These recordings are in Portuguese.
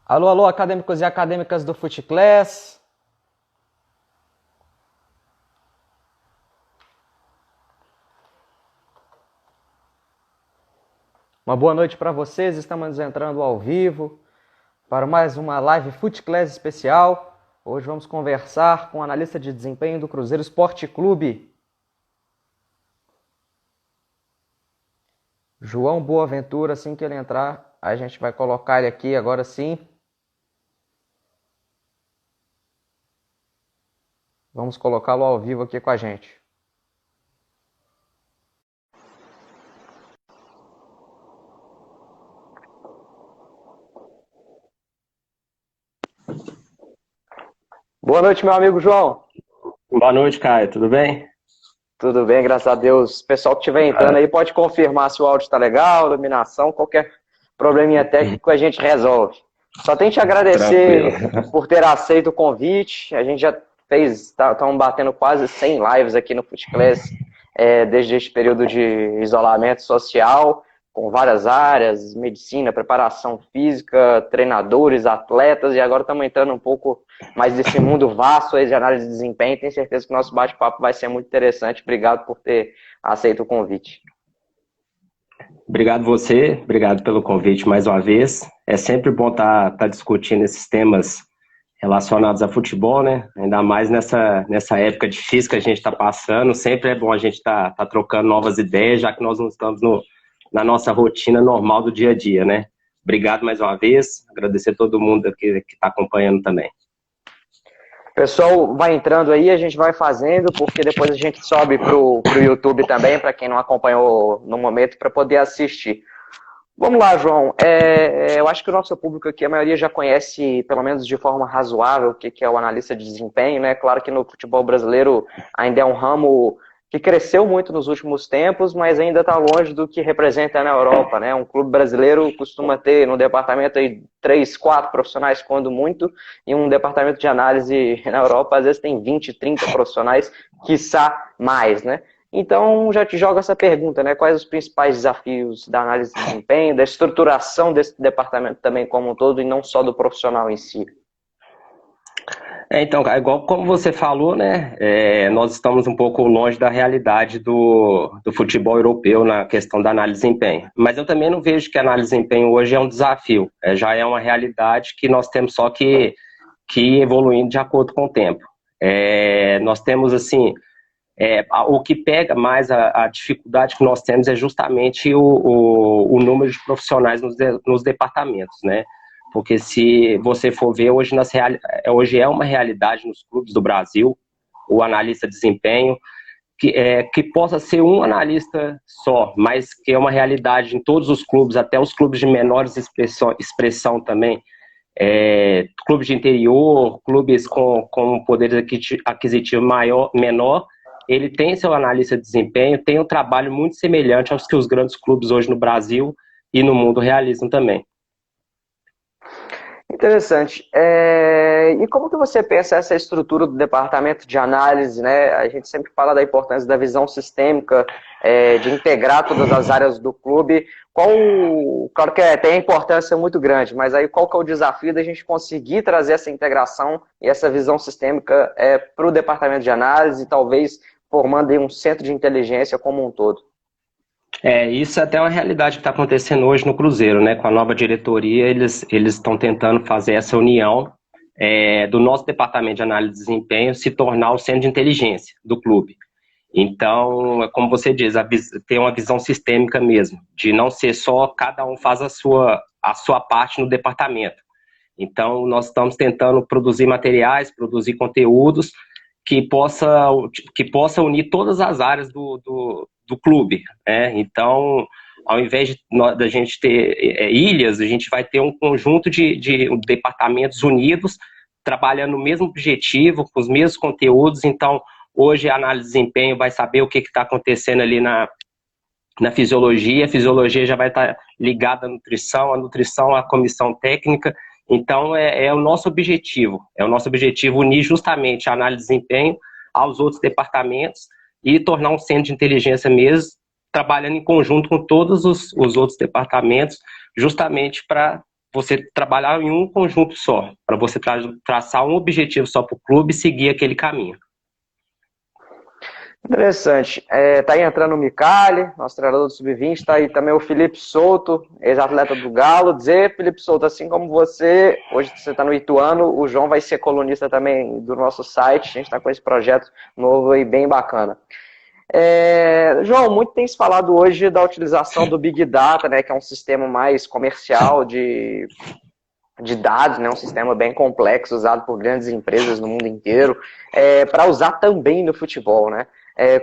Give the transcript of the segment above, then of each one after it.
Alô, alô, acadêmicos e acadêmicas do FutClass. Uma boa noite para vocês. Estamos entrando ao vivo para mais uma live FutClass especial. Hoje vamos conversar com o analista de desempenho do Cruzeiro Esporte Clube, João Boaventura. Assim que ele entrar, a gente vai colocar ele aqui agora sim. Vamos colocá-lo ao vivo aqui com a gente. Boa noite, meu amigo João. Boa noite, Caio. Tudo bem? Tudo bem, graças a Deus. O pessoal que estiver entrando aí pode confirmar se o áudio está legal, iluminação, qualquer probleminha técnico a gente resolve. Só tenho que te Tranquilo. agradecer por ter aceito o convite. A gente já fez, estamos batendo quase 100 lives aqui no FutClass, desde este período de isolamento social, com várias áreas, medicina, preparação física, treinadores, atletas, e agora estamos entrando um pouco mais desse mundo vasto aí de análise de desempenho. Tenho certeza que o nosso bate-papo vai ser muito interessante. Obrigado por ter aceito o convite. Obrigado você, obrigado pelo convite mais uma vez. É sempre bom estar discutindo esses temas relacionados a futebol, né? Ainda mais nessa época difícil que a gente está passando. Sempre é bom a gente estar trocando novas ideias, já que nós não estamos na nossa rotina normal do dia a dia, né? Obrigado mais uma vez, agradecer a todo mundo que está acompanhando também. O pessoal vai entrando aí, a gente vai fazendo, porque depois a gente sobe pro YouTube também, para quem não acompanhou no momento, para poder assistir. Vamos lá, João. Eu acho que o nosso público aqui, a maioria já conhece, pelo menos de forma razoável, o que é o analista de desempenho, né? Claro que no futebol brasileiro ainda é um ramo que cresceu muito nos últimos tempos, mas ainda está longe do que representa na Europa, né? Um clube brasileiro costuma ter no departamento aí 3, 4 profissionais, quando muito, e um departamento de análise na Europa às vezes tem 20, 30 profissionais, quiçá mais, né? Então, já te jogo essa pergunta, né? Quais os principais desafios da análise de desempenho, da estruturação desse departamento também como um todo, e não só do profissional em si? Então, igual como você falou, né, nós estamos um pouco longe da realidade do futebol europeu na questão da análise de desempenho. Mas eu também não vejo que a análise de desempenho hoje é um desafio, já é uma realidade que nós temos só que ir evoluindo de acordo com o tempo. Nós temos, assim, o que pega mais a dificuldade que nós temos é justamente o número de profissionais nos departamentos, né? Porque se você for ver, hoje é uma realidade nos clubes do Brasil, o analista de desempenho, que possa ser um analista só, mas que é uma realidade em todos os clubes, até os clubes de menores expressão também, clubes de interior, clubes com poder aquisitivo menor, ele tem seu analista de desempenho, tem um trabalho muito semelhante aos que os grandes clubes hoje no Brasil e no mundo realizam também. Interessante. E como que você pensa essa estrutura do departamento de análise, né? A gente sempre fala da importância da visão sistêmica, de integrar todas as áreas do clube. Claro que tem a importância muito grande, mas aí qual que é o desafio da gente conseguir trazer essa integração e essa visão sistêmica para o departamento de análise, talvez formando aí um centro de inteligência como um todo? Isso é até uma realidade que está acontecendo hoje no Cruzeiro, né? Com a nova diretoria, eles estão tentando fazer essa união do nosso departamento de análise de desempenho se tornar o centro de inteligência do clube. Então, como você diz, tem uma visão sistêmica mesmo, de não ser só cada um faz a sua parte no departamento. Então, nós estamos tentando produzir materiais, produzir conteúdos que possa unir todas as áreas do clube, né? Então, ao invés da gente ter ilhas, a gente vai ter um conjunto de departamentos unidos, trabalhando no mesmo objetivo, com os mesmos conteúdos. Então, hoje a análise de desempenho vai saber o que está acontecendo ali na fisiologia, a fisiologia já vai estar ligada à nutrição, a nutrição à comissão técnica. Então, é o nosso objetivo. É o nosso objetivo unir justamente a análise de desempenho aos outros departamentos e tornar um centro de inteligência mesmo, trabalhando em conjunto com todos os outros departamentos, justamente para você trabalhar em um conjunto só, para você traçar um objetivo só para o clube e seguir aquele caminho. Interessante. Tá aí entrando o Micali, nosso treinador do Sub-20, tá aí também o Felipe Souto, ex-atleta do Galo. Dizer, Felipe Souto, assim como você, hoje você está no Ituano, o João vai ser colunista também do nosso site, a gente está com esse projeto novo e bem bacana. João, muito tem se falado hoje da utilização do Big Data, né, que é um sistema mais comercial de dados, né, um sistema bem complexo, usado por grandes empresas no mundo inteiro, para usar também no futebol, né?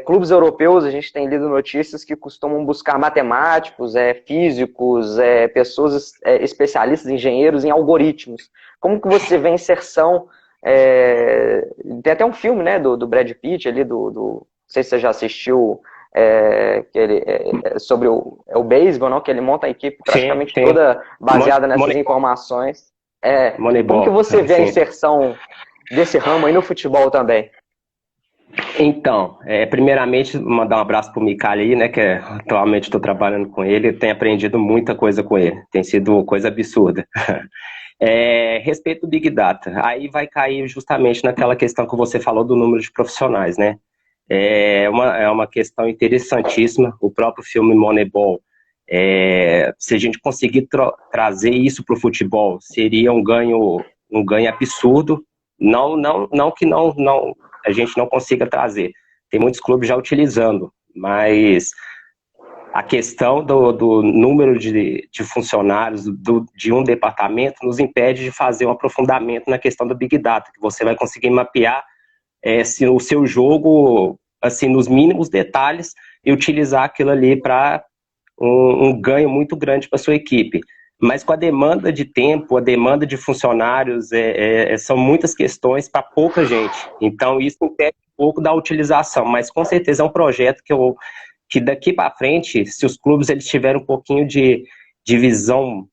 Clubes europeus, a gente tem lido notícias que costumam buscar matemáticos, físicos, pessoas especialistas, engenheiros em algoritmos. Como que você vê a inserção? Tem até um filme, né, do Brad Pitt, ali, não sei se você já assistiu, sobre o beisebol, não? Que ele monta a equipe praticamente toda baseada nessas informações. Como que você vê a inserção desse ramo aí no futebol também? Então, primeiramente, mandar um abraço pro Micali aí, né, que atualmente estou trabalhando com ele, tenho aprendido muita coisa com ele, tem sido coisa absurda. Respeito do Big Data, aí vai cair justamente naquela questão que você falou do número de profissionais, né? É uma questão interessantíssima, o próprio filme Moneyball, se a gente conseguir trazer isso para o futebol, seria um ganho absurdo, não que a gente não consiga trazer. Tem muitos clubes já utilizando, mas a questão do número de funcionários de um departamento nos impede de fazer um aprofundamento na questão do Big Data, que você vai conseguir mapear o seu jogo assim, nos mínimos detalhes e utilizar aquilo ali para um ganho muito grande para a sua equipe. Mas com a demanda de tempo, a demanda de funcionários, são muitas questões para pouca gente. Então, isso impede um pouco da utilização. Mas, com certeza, é um projeto que daqui para frente, se os clubes eles tiverem um pouquinho de visão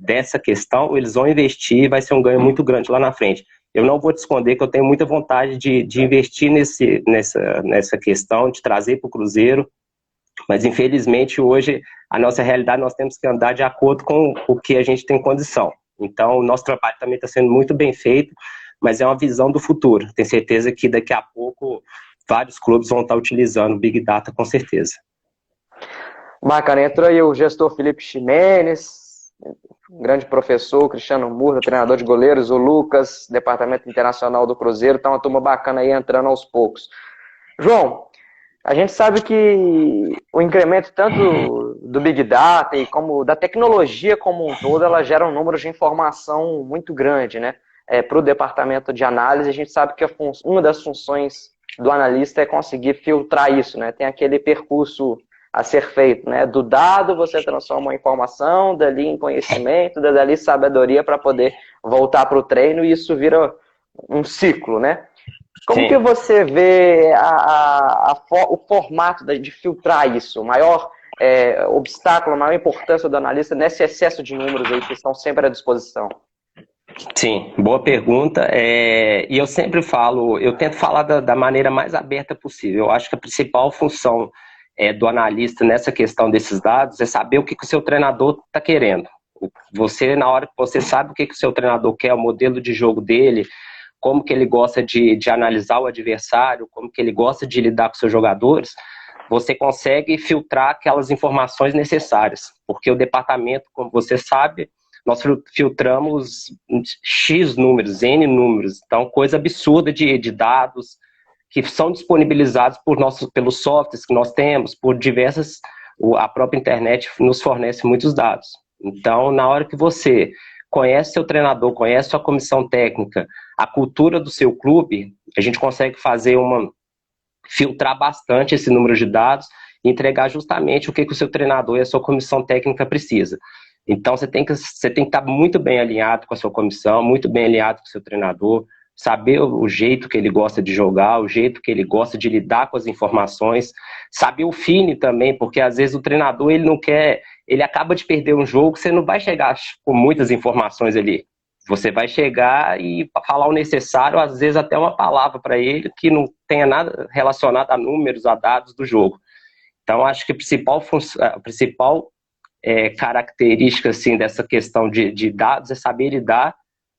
dessa questão, eles vão investir e vai ser um ganho muito grande lá na frente. Eu não vou te esconder que eu tenho muita vontade de investir nessa questão, de trazer para o Cruzeiro, mas infelizmente hoje a nossa realidade nós temos que andar de acordo com o que a gente tem condição. Então o nosso trabalho também está sendo muito bem feito, mas é uma visão do futuro. Tenho certeza que daqui a pouco vários clubes vão estar utilizando o Big Data com certeza. Bacana, entrou aí o gestor Felipe Ximenes, um grande professor, o Cristiano Murta, treinador de goleiros, o Lucas, departamento internacional do Cruzeiro, tá uma turma bacana aí entrando aos poucos. João, a gente sabe que o incremento tanto do Big Data e como da tecnologia como um todo, ela gera um número de informação muito grande, né? Para o departamento de análise, a gente sabe que uma das funções do analista é conseguir filtrar isso, né? Tem aquele percurso a ser feito, né? Do dado você transforma uma informação, dali em conhecimento, dali sabedoria para poder voltar para o treino e isso vira um ciclo, né? Como que você vê o formato de filtrar isso? O maior obstáculo, a maior importância do analista nesse excesso de números aí que estão sempre à disposição? Sim, boa pergunta. E eu sempre falo, eu tento falar da maneira mais aberta possível. Eu acho que a principal função do analista nessa questão desses dados é saber o que o seu treinador está querendo. Você, na hora que você sabe o que o seu treinador quer, o modelo de jogo dele, como que ele gosta de analisar o adversário, como que ele gosta de lidar com seus jogadores, você consegue filtrar aquelas informações necessárias. Porque o departamento, como você sabe, nós filtramos X números, N números, então coisa absurda de dados que são disponibilizados pelos softwares que nós temos, por diversas, a própria internet nos fornece muitos dados. Então, na hora que você conhece seu treinador, conhece sua comissão técnica, a cultura do seu clube, a gente consegue filtrar bastante esse número de dados e entregar justamente o que o seu treinador e a sua comissão técnica precisa. Então, você tem que estar muito bem alinhado com a sua comissão, muito bem alinhado com o seu treinador, saber o jeito que ele gosta de jogar, o jeito que ele gosta de lidar com as informações, saber o feeling também, porque às vezes o treinador ele não quer, ele acaba de perder um jogo, você não vai chegar com muitas informações ali. Você vai chegar e falar o necessário, às vezes até uma palavra para ele que não tenha nada relacionado a números, a dados do jogo. Então, acho que a principal característica assim, dessa questão de dados é saber lidar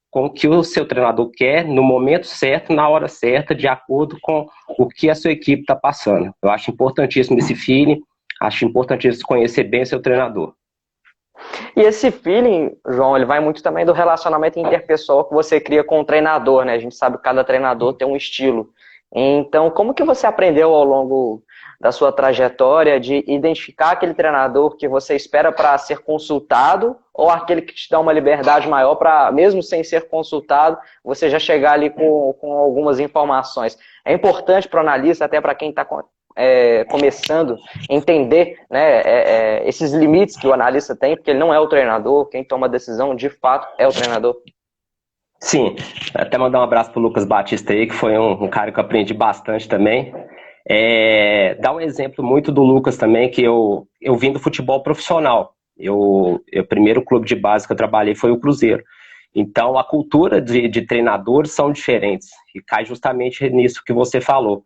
com o que o seu treinador quer, no momento certo, na hora certa, de acordo com o que a sua equipe está passando. Eu acho importantíssimo esse feeling, acho importantíssimo conhecer bem o seu treinador. E esse feeling, João, ele vai muito também do relacionamento interpessoal que você cria com o treinador, né? A gente sabe que cada treinador tem um estilo. Então, como que você aprendeu ao longo da sua trajetória de identificar aquele treinador que você espera para ser consultado ou aquele que te dá uma liberdade maior para, mesmo sem ser consultado, você já chegar ali com algumas informações? É importante para o analista, até para quem está começando a entender, né, esses limites que o analista tem, porque ele não é o treinador, quem toma a decisão de fato é o treinador. Sim, até mandar um abraço pro Lucas Batista aí, que foi um cara que eu aprendi bastante também. Dá um exemplo muito do Lucas também, que eu vim do futebol profissional. O primeiro clube de base que eu trabalhei foi o Cruzeiro. Então, a cultura de treinadores são diferentes. E cai justamente nisso que você falou.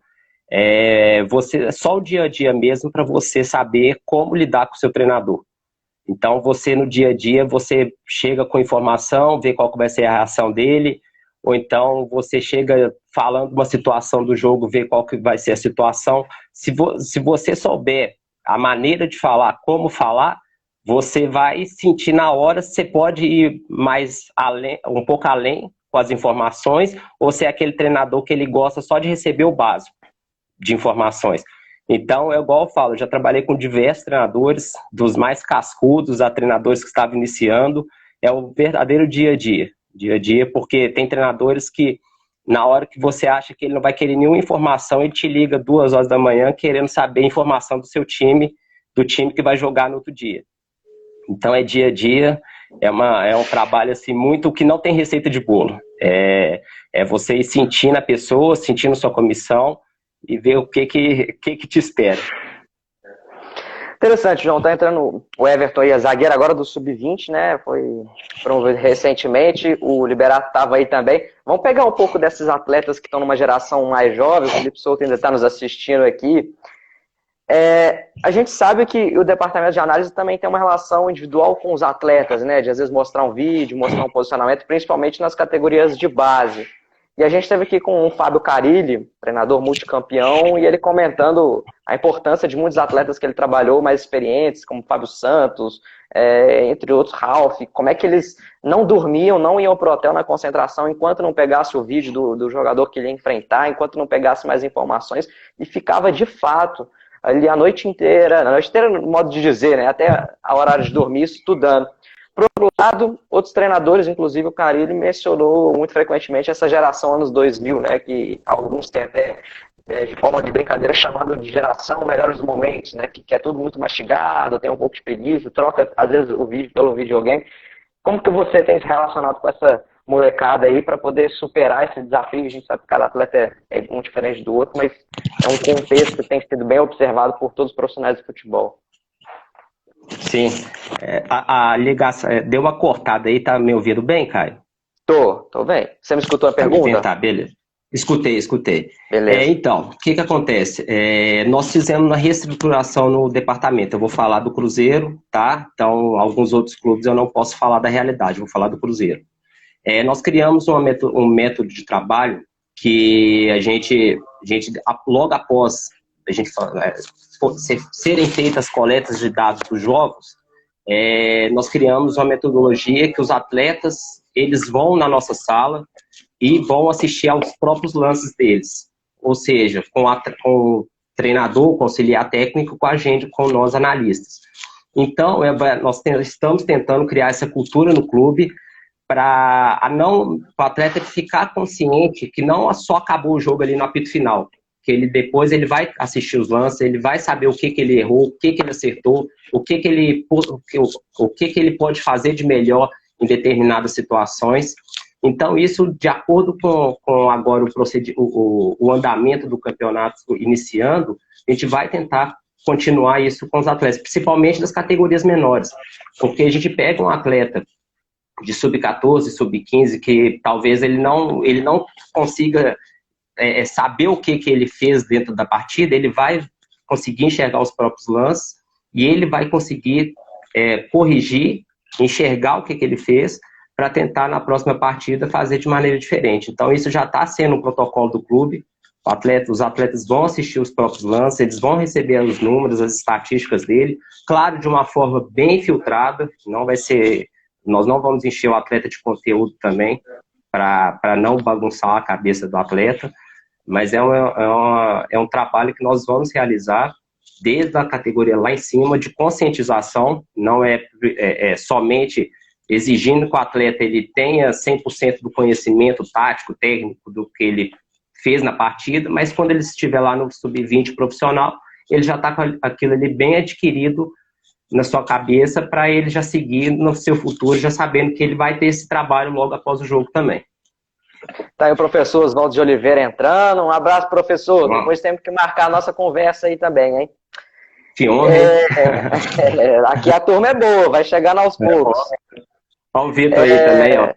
Só o dia a dia mesmo para você saber como lidar com o seu treinador. Então, você no dia a dia, você chega com informação, vê qual que vai ser a reação dele, ou então você chega falando uma situação do jogo, vê qual que vai ser a situação. Se você souber a maneira de falar, como falar, você vai sentir na hora se você pode ir mais além, um pouco além com as informações, ou se é aquele treinador que ele gosta só de receber o básico de informações. Então, é igual eu falo, já trabalhei com diversos treinadores, dos mais cascudos a treinadores que estavam iniciando, é o verdadeiro dia a dia, porque tem treinadores que, na hora que você acha que ele não vai querer nenhuma informação, ele te liga 2 horas da manhã querendo saber a informação do seu time, do time que vai jogar no outro dia. Então, é dia a dia, é um trabalho assim, muito que não tem receita de bolo. É você ir sentindo a pessoa, sentindo sua comissão, e ver o que te espera. Interessante, João. Tá entrando o Everton aí, a zagueira agora do Sub-20, né? Foi promovido recentemente. O Liberato estava aí também. Vamos pegar um pouco desses atletas que estão numa geração mais jovem. O Felipe Souto ainda está nos assistindo aqui. A gente sabe que o departamento de análise também tem uma relação individual com os atletas, né? De às vezes mostrar um vídeo, mostrar um posicionamento, principalmente nas categorias de base. E a gente esteve aqui com o Fábio Carilli, treinador multicampeão, e ele comentando a importância de muitos atletas que ele trabalhou mais experientes, como Fábio Santos, entre outros, Ralf, como é que eles não dormiam, não iam pro hotel na concentração enquanto não pegasse o vídeo do jogador que ele ia enfrentar, enquanto não pegasse mais informações, e ficava de fato ali a noite inteira no modo de dizer, né, até a hora de dormir, estudando. Por outro lado, outros treinadores, inclusive o Carilli, mencionou muito frequentemente essa geração anos 2000, né, que alguns têm até, de forma de brincadeira, chamado de geração melhores momentos, né, que é tudo muito mastigado, tem um pouco de preguiça, troca, às vezes, o vídeo pelo videogame. Como que você tem se relacionado com essa molecada aí para poder superar esse desafio? A gente sabe que cada atleta é um diferente do outro, mas é um contexto que tem sido bem observado por todos os profissionais de futebol. Sim. A ligação deu uma cortada aí, tá me ouvindo bem, Caio? Tô bem. Você me escutou a pergunta? Tá, beleza. Escutei. Beleza. Então, o que acontece? Nós fizemos uma reestruturação no departamento. Eu vou falar do Cruzeiro, tá? Então, alguns outros clubes eu não posso falar da realidade, vou falar do Cruzeiro. Nós criamos um método de trabalho que a gente logo após a gente serem feitas coletas de dados dos jogos, nós criamos uma metodologia que os atletas eles vão na nossa sala e vão assistir aos próprios lances deles, ou seja, com o treinador, com o auxiliar técnico, com a gente, com nós analistas. Então, nós estamos tentando criar essa cultura no clube para o atleta ficar consciente que não só acabou o jogo ali no apito final, que depois ele vai assistir os lances, ele vai saber o que ele errou, o que ele acertou, o que ele pode fazer de melhor em determinadas situações. Então, isso, de acordo com agora o andamento do campeonato iniciando, a gente vai tentar continuar isso com os atletas, principalmente das categorias menores, porque a gente pega um atleta de sub-14, sub-15, que talvez ele não consiga saber o que ele fez dentro da partida, ele vai conseguir enxergar os próprios lances e ele vai conseguir corrigir, enxergar o que ele fez, para tentar, na próxima partida, fazer de maneira diferente. Então, isso já está sendo um protocolo do clube. Os atletas vão assistir os próprios lances, eles vão receber os números, as estatísticas dele, claro, de uma forma bem filtrada, nós não vamos encher o atleta de conteúdo também, para não bagunçar a cabeça do atleta, mas é um trabalho que nós vamos realizar desde a categoria lá em cima, de conscientização, não é somente exigindo que o atleta ele tenha 100% do conhecimento tático, técnico do que ele fez na partida, mas quando ele estiver lá no sub-20 profissional, ele já está com aquilo ali bem adquirido na sua cabeça para ele já seguir no seu futuro, já sabendo que ele vai ter esse trabalho logo após o jogo também. Tá aí o professor Oswaldo de Oliveira entrando. Um abraço, professor. Depois temos que marcar a nossa conversa aí também, hein? Que honra. Aqui a turma é boa, vai chegando aos poucos. Olha o Vitor aí também, ó.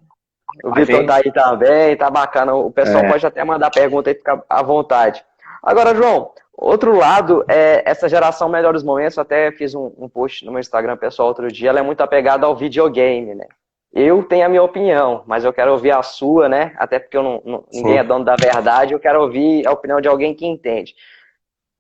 O Vitor tá aí também, tá bacana. O pessoal pode até mandar pergunta e ficar à vontade. Agora, João, outro lado, essa geração Melhores Momentos, eu até fiz um post no meu Instagram pessoal outro dia, ela é muito apegada ao videogame, né? Eu tenho a minha opinião, mas eu quero ouvir a sua, né? Até porque ninguém é dono da verdade, eu quero ouvir a opinião de alguém que entende.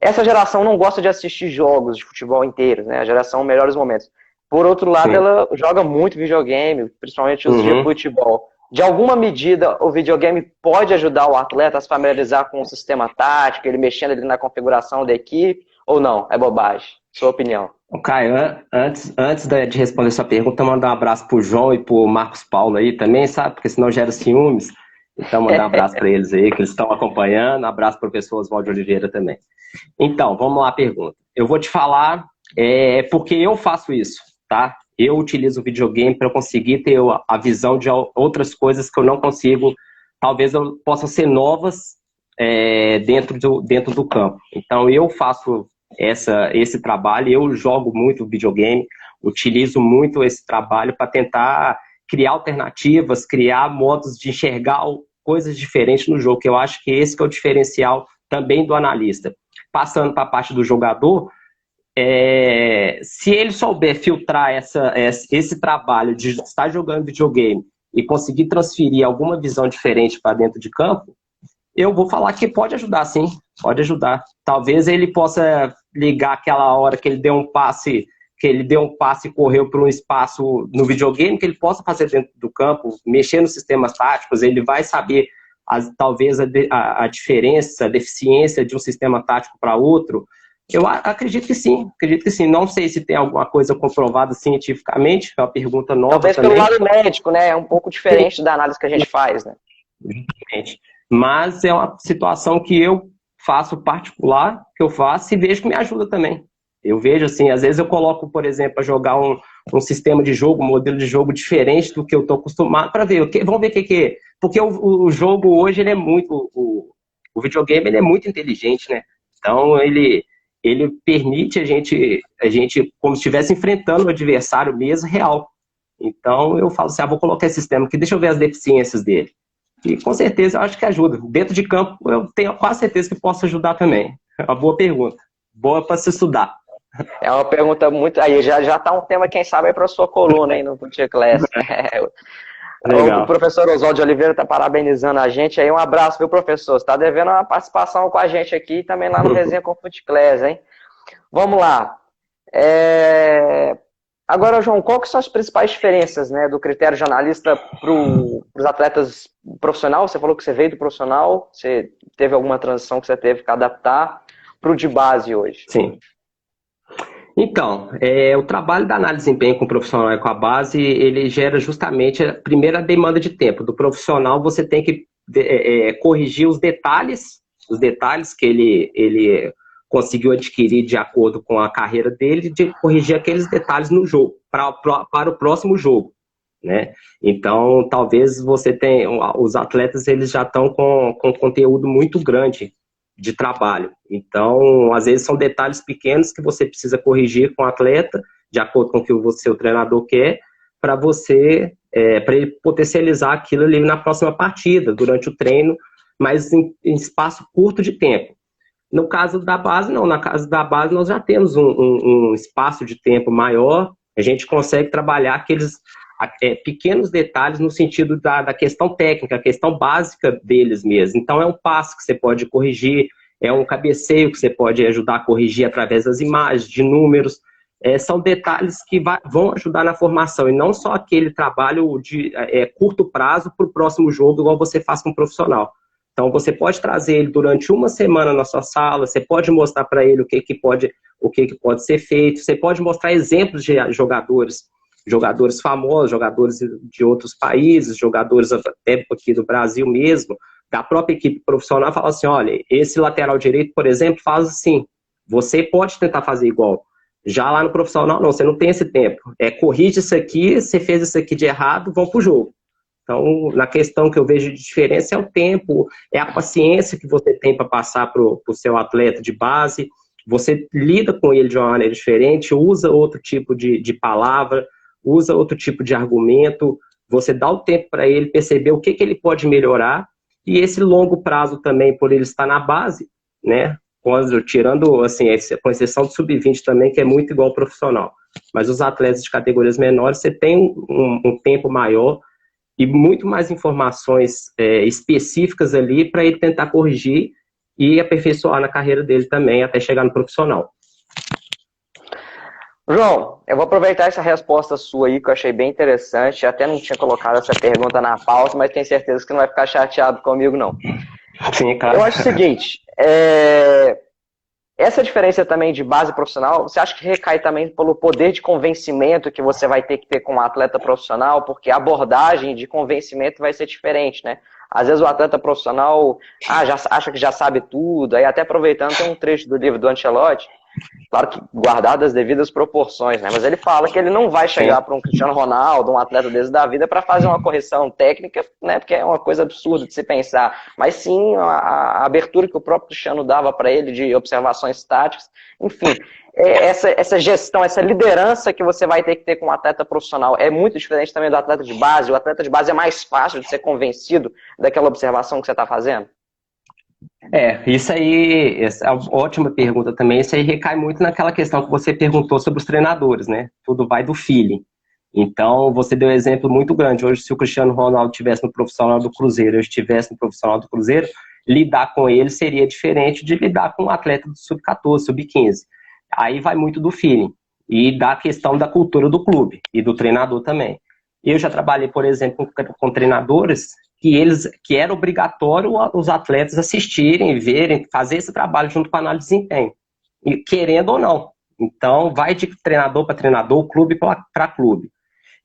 Essa geração não gosta de assistir jogos de futebol inteiros, né? A geração Melhores Momentos. Por outro lado, ela joga muito videogame, principalmente os de futebol. De alguma medida, o videogame pode ajudar o atleta a se familiarizar com o sistema tático, ele mexendo ali na configuração da equipe, ou não? É bobagem? Sua opinião. Caio, antes de responder sua pergunta, mandar um abraço pro João e pro Marcos Paulo aí também, sabe? Porque senão gera ciúmes. Então, mandar um abraço para eles aí, que eles estão acompanhando. Abraço pro professor Oswaldo de Oliveira também. Então, vamos lá a pergunta. Eu vou te falar porque eu faço isso, tá? Eu utilizo o videogame para conseguir ter a visão de outras coisas que eu não consigo, talvez possam ser novas dentro do campo. Então, eu faço esse trabalho, eu jogo muito videogame, utilizo muito esse trabalho para tentar criar alternativas, criar modos de enxergar coisas diferentes no jogo, que eu acho que esse que é o diferencial também do analista. Passando para a parte do jogador, se ele souber filtrar esse trabalho de estar jogando videogame e conseguir transferir alguma visão diferente para dentro de campo, eu vou falar que pode ajudar, sim, pode ajudar. Talvez ele possa ligar aquela hora que ele deu um passe, e correu para um espaço no videogame, que ele possa fazer dentro do campo, mexer nos sistemas táticos, ele vai saber talvez a diferença, a deficiência de um sistema tático para outro. Eu acredito que sim. Não sei se tem alguma coisa comprovada cientificamente, é uma pergunta nova. Talvez também. Pelo lado médico, né? É um pouco diferente da análise que a gente faz, né? Justamente. Mas é uma situação que eu faço particular, que eu faço e vejo que me ajuda também. Eu vejo assim, às vezes eu coloco, por exemplo, a jogar um sistema de jogo, um modelo de jogo diferente do que eu estou acostumado para ver. Vamos ver o que é. Porque o jogo hoje, ele é muito... O videogame, ele é muito inteligente, né? Então, ele permite a gente como se estivesse enfrentando o adversário mesmo, real. Então, eu falo assim, vou colocar esse sistema aqui, deixa eu ver as deficiências dele. E, com certeza, eu acho que ajuda. Dentro de campo, eu tenho quase certeza que posso ajudar também. É uma boa pergunta. Boa para se estudar. É uma pergunta muito... Aí já tá um tema, quem sabe, aí para sua coluna aí no Futiclass. O professor Oswaldo de Oliveira está parabenizando a gente aí. Um abraço, viu, professor? Você está devendo uma participação com a gente aqui também lá no Resenha com Futiclass, hein? Vamos lá. Agora, João, qual que são as principais diferenças, né, do critério de analista para os atletas profissionais? Você falou que você veio do profissional, você teve alguma transição que você teve que adaptar para o de base hoje? Sim. Então, o trabalho da análise de desempenho com o profissional e com a base, ele gera justamente a primeira demanda de tempo. Do profissional, você tem que corrigir os detalhes que ele conseguiu adquirir de acordo com a carreira dele, de corrigir aqueles detalhes no jogo, para o próximo jogo, né? Então, talvez você tenha... Os atletas, eles já estão com conteúdo muito grande de trabalho. Então, às vezes são detalhes pequenos que você precisa corrigir com o atleta, de acordo com o que o seu treinador quer, para ele potencializar aquilo ali na próxima partida, durante o treino, mas em espaço curto de tempo. No caso da base, não. Na caso da base, nós já temos um espaço de tempo maior, A gente consegue trabalhar aqueles pequenos detalhes no sentido da questão técnica, a questão básica deles mesmo. Então, é um passo que você pode corrigir, é um cabeceio que você pode ajudar a corrigir através das imagens, de números. São detalhes que vão ajudar na formação, e não só aquele trabalho de curto prazo para o próximo jogo, igual você faz com um profissional. Então, você pode trazer ele durante uma semana na sua sala, você pode mostrar para ele o que pode ser feito, você pode mostrar exemplos de jogadores famosos, jogadores de outros países, jogadores até aqui do Brasil mesmo, da própria equipe profissional, fala assim, olha, esse lateral direito, por exemplo, faz assim, você pode tentar fazer igual. Já lá no profissional, não, você não tem esse tempo. Corrige isso aqui, você fez isso aqui de errado, vão pro jogo. Então, na questão que eu vejo de diferença é o tempo, é a paciência que você tem para passar para o seu atleta de base, você lida com ele de uma maneira diferente, usa outro tipo de palavra, usa outro tipo de argumento, você dá o tempo para ele perceber o que ele pode melhorar, e esse longo prazo também, por ele estar na base, né, tirando, assim, com exceção do sub-20 também, que é muito igual ao profissional, mas os atletas de categorias menores, você tem um tempo maior, e muito mais informações específicas ali para ele tentar corrigir e aperfeiçoar na carreira dele também, até chegar no profissional. João, eu vou aproveitar essa resposta sua aí, que eu achei bem interessante. Eu até não tinha colocado essa pergunta na pauta, mas tenho certeza que não vai ficar chateado comigo, não. Sim, claro. Eu acho o seguinte, essa diferença também de base profissional, você acha que recai também pelo poder de convencimento que você vai ter que ter com um atleta profissional? Porque a abordagem de convencimento vai ser diferente, né? Às vezes o atleta profissional já acha que já sabe tudo, aí até aproveitando, tem um trecho do livro do Ancelotti, claro que guardado as devidas proporções, né? Mas ele fala que ele não vai chegar para um Cristiano Ronaldo, um atleta desse da vida, para fazer uma correção técnica, né? Porque é uma coisa absurda de se pensar. Mas sim a abertura que o próprio Cristiano dava para ele de observações táticas. Enfim, essa gestão, essa liderança que você vai ter que ter com um atleta profissional é muito diferente também do atleta de base. O atleta de base é mais fácil de ser convencido daquela observação que você está fazendo. Isso aí, essa é uma ótima pergunta também. Isso aí recai muito naquela questão que você perguntou sobre os treinadores, né? Tudo vai do feeling. Então, você deu um exemplo muito grande. Hoje, se o Cristiano Ronaldo estivesse no profissional do Cruzeiro, eu estivesse no profissional do Cruzeiro, lidar com ele seria diferente de lidar com um atleta do sub-14, sub-15. Aí vai muito do feeling e da questão da cultura do clube e do treinador também. Eu já trabalhei, por exemplo, com treinadores que era obrigatório os atletas assistirem, verem, fazer esse trabalho junto com a análise de desempenho, e querendo ou não. Então, vai de treinador para treinador, clube para clube.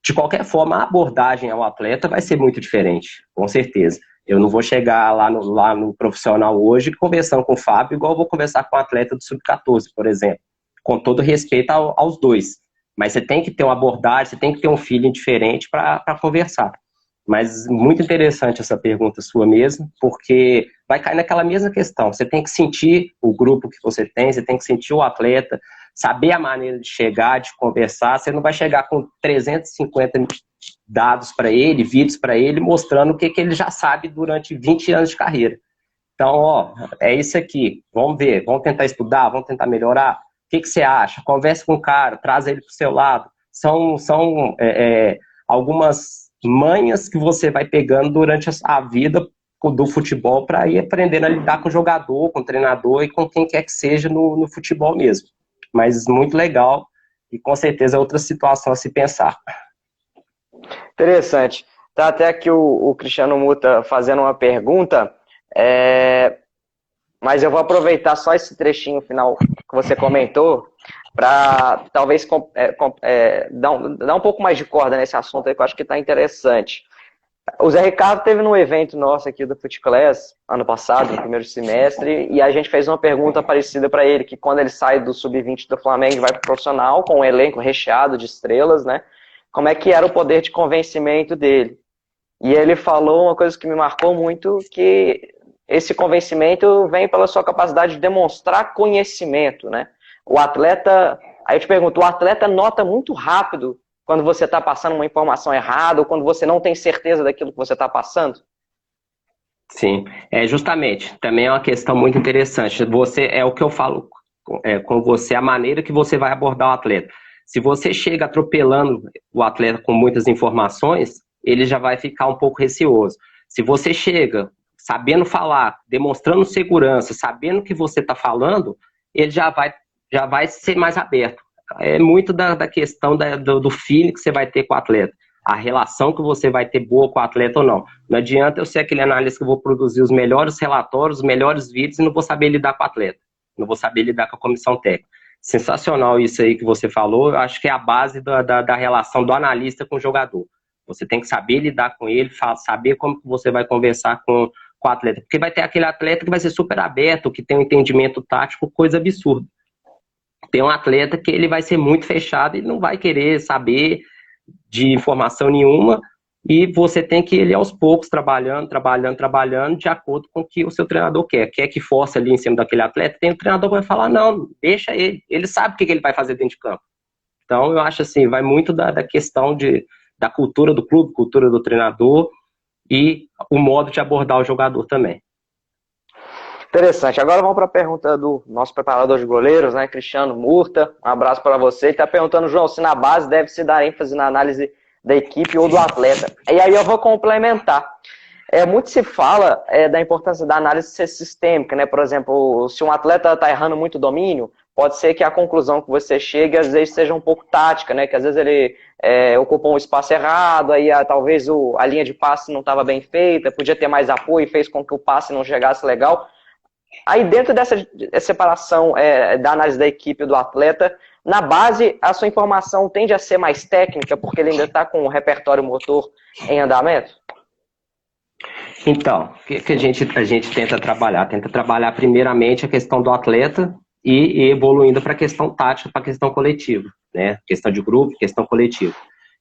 De qualquer forma, a abordagem ao atleta vai ser muito diferente, com certeza. Eu não vou chegar lá no profissional hoje conversando com o Fábio, igual eu vou conversar com um atleta do sub-14, por exemplo, com todo respeito aos dois. Mas você tem que ter uma abordagem, você tem que ter um feeling diferente para conversar. Mas muito interessante essa pergunta sua mesmo, porque vai cair naquela mesma questão. Você tem que sentir o grupo que você tem que sentir o atleta, saber a maneira de chegar, de conversar. Você não vai chegar com 350 dados para ele, vídeos para ele, mostrando o que ele já sabe durante 20 anos de carreira. Então, é isso aqui. Vamos ver, vamos tentar estudar, vamos tentar melhorar. O que você acha? Converse com o cara, traz ele para o seu lado. São algumas manhas que você vai pegando durante a vida do futebol para ir aprendendo a lidar com o jogador, com o treinador e com quem quer que seja no futebol mesmo. Mas muito legal e com certeza é outra situação a se pensar. Interessante. Tá até aqui o Cristiano Muta fazendo uma pergunta, mas eu vou aproveitar só esse trechinho final que você comentou para talvez dar um pouco mais de corda nesse assunto aí, que eu acho que está interessante. O Zé Ricardo teve num evento nosso aqui do FootClass, ano passado, no primeiro semestre, e a gente fez uma pergunta parecida para ele, que quando ele sai do sub-20 do Flamengo e vai para o profissional, com um elenco recheado de estrelas, né? Como é que era o poder de convencimento dele? E ele falou uma coisa que me marcou muito, que esse convencimento vem pela sua capacidade de demonstrar conhecimento, né? O atleta, aí eu te pergunto, o atleta nota muito rápido quando você está passando uma informação errada ou quando você não tem certeza daquilo que você está passando? Sim, justamente, também é uma questão muito interessante. É o que eu falo com você, a maneira que você vai abordar o atleta. Se você chega atropelando o atleta com muitas informações, ele já vai ficar um pouco receoso. Se você chega sabendo falar, demonstrando segurança, sabendo o que você está falando, ele já vai ser mais aberto. É muito da questão do feeling que você vai ter com o atleta. A relação que você vai ter boa com o atleta ou não. Não adianta eu ser aquele analista que eu vou produzir os melhores relatórios, os melhores vídeos e não vou saber lidar com o atleta. Não vou saber lidar com a comissão técnica. Sensacional isso aí que você falou. Eu acho que é a base da relação do analista com o jogador. Você tem que saber lidar com ele, saber como que você vai conversar com o atleta. Porque vai ter aquele atleta que vai ser super aberto, que tem um entendimento tático, coisa absurda. Tem um atleta que ele vai ser muito fechado e não vai querer saber de informação nenhuma, e você tem que ir aos poucos, trabalhando, de acordo com o que o seu treinador quer. Quer que force ali em cima daquele atleta, tem um treinador que vai falar, não, deixa ele sabe o que ele vai fazer dentro de campo. Então, eu acho assim, vai muito da questão da cultura do clube, cultura do treinador, e o modo de abordar o jogador também. Interessante. Agora vamos para a pergunta do nosso preparador de goleiros, né, Cristiano Murta. Um abraço para você. Ele está perguntando, João, se na base deve-se dar ênfase na análise da equipe ou do atleta. E aí eu vou complementar. Muito se fala da importância da análise ser sistêmica, né? Por exemplo, se um atleta está errando muito domínio, pode ser que a conclusão que você chegue às vezes seja um pouco tática, né? Que às vezes ele ocupou um espaço errado, aí talvez a linha de passe não estava bem feita, podia ter mais apoio e fez com que o passe não chegasse legal. Aí dentro dessa separação da análise da equipe e do atleta, na base a sua informação tende a ser mais técnica, porque ele ainda está com o repertório motor em andamento? Então, o que a gente tenta trabalhar? Tenta trabalhar primeiramente a questão do atleta e evoluindo para a questão tática, para a questão coletiva, né? Questão de grupo, questão coletiva.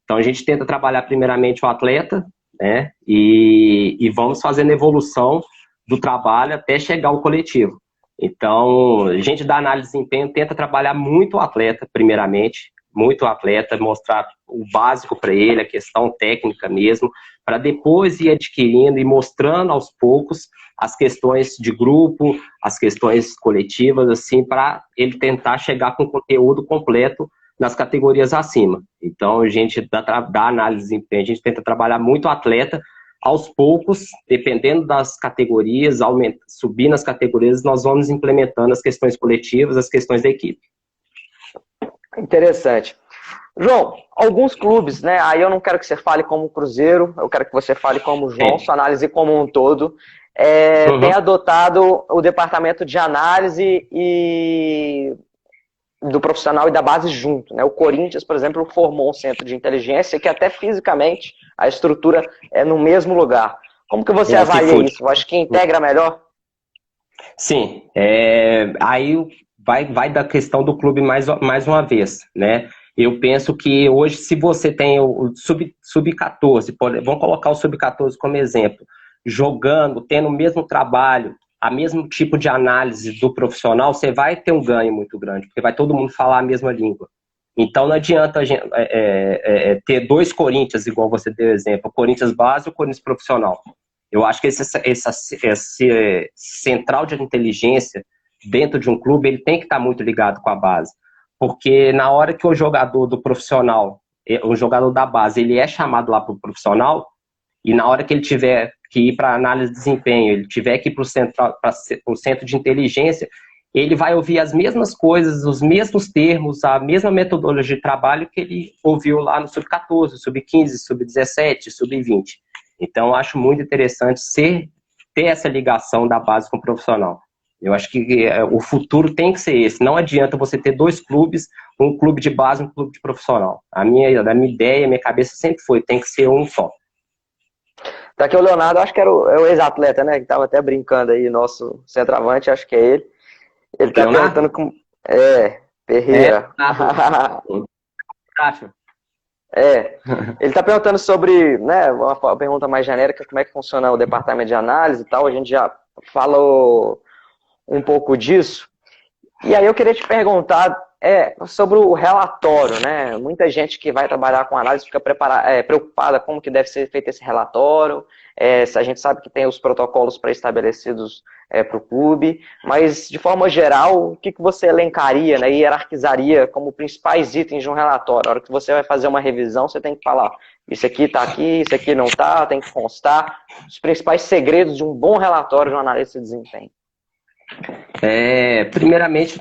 Então a gente tenta trabalhar primeiramente o atleta, né? E vamos fazendo evolução do trabalho até chegar ao coletivo. Então, a gente da análise de desempenho tenta trabalhar muito o atleta, primeiramente, muito o atleta, mostrar o básico para ele, a questão técnica mesmo, para depois ir adquirindo e mostrando aos poucos as questões de grupo, as questões coletivas, assim, para ele tentar chegar com o conteúdo completo nas categorias acima. Então, a gente da análise de desempenho, a gente tenta trabalhar muito o atleta. Aos poucos, dependendo das categorias, subir nas categorias, nós vamos implementando as questões coletivas, as questões da equipe. Interessante. João, alguns clubes, né? Aí eu não quero que você fale como Cruzeiro, eu quero que você fale como João, sua análise como um todo. Tem adotado o departamento de análise e do profissional e da base junto, né? O Corinthians, por exemplo, formou um centro de inteligência que até fisicamente a estrutura é no mesmo lugar. Como que você avalia isso? Eu acho que integra melhor? Sim, aí vai da questão do clube mais uma vez, né? Eu penso que hoje, se você tem o sub-14, vamos colocar o sub-14 como exemplo, jogando, tendo o mesmo trabalho, a mesmo tipo de análise do profissional, você vai ter um ganho muito grande, porque vai todo mundo falar a mesma língua. Então não adianta a gente, ter dois Corinthians, igual você deu exemplo, o Corinthians base e o Corinthians profissional. Eu acho que esse central de inteligência dentro de um clube, ele tem que estar muito ligado com a base. Porque na hora que o jogador do profissional, o jogador da base, ele é chamado lá para o profissional, e na hora que ele tiver que ir para análise de desempenho, ele tiver que ir para o centro de inteligência, ele vai ouvir as mesmas coisas, os mesmos termos, a mesma metodologia de trabalho que ele ouviu lá no sub-14, sub-15, sub-17, sub-20. Então, eu acho muito interessante ter essa ligação da base com o profissional. Eu acho que o futuro tem que ser esse. Não adianta você ter dois clubes, um clube de base e um clube de profissional. A minha ideia, a minha cabeça sempre foi, tem que ser um só. Tá aqui o Leonardo, acho que era o ex-atleta, né? Que tava até brincando aí, nosso centroavante, acho que é ele. Ele tá Leonardo? perguntando como... Ferreira. Ele tá perguntando sobre, né, uma pergunta mais genérica, como é que funciona o departamento de análise e tal. A gente já falou um pouco disso. E aí eu queria te perguntar sobre o relatório, né? Muita gente que vai trabalhar com análise fica preocupada como que deve ser feito esse relatório. A gente sabe que tem os protocolos pré-estabelecidos para o clube, mas de forma geral, o que você elencaria, né, e hierarquizaria como principais itens de um relatório? A hora que você vai fazer uma revisão, você tem que falar, isso aqui está aqui, isso aqui não está, tem que constar. Os principais segredos de um bom relatório de um analista de desempenho. Primeiramente,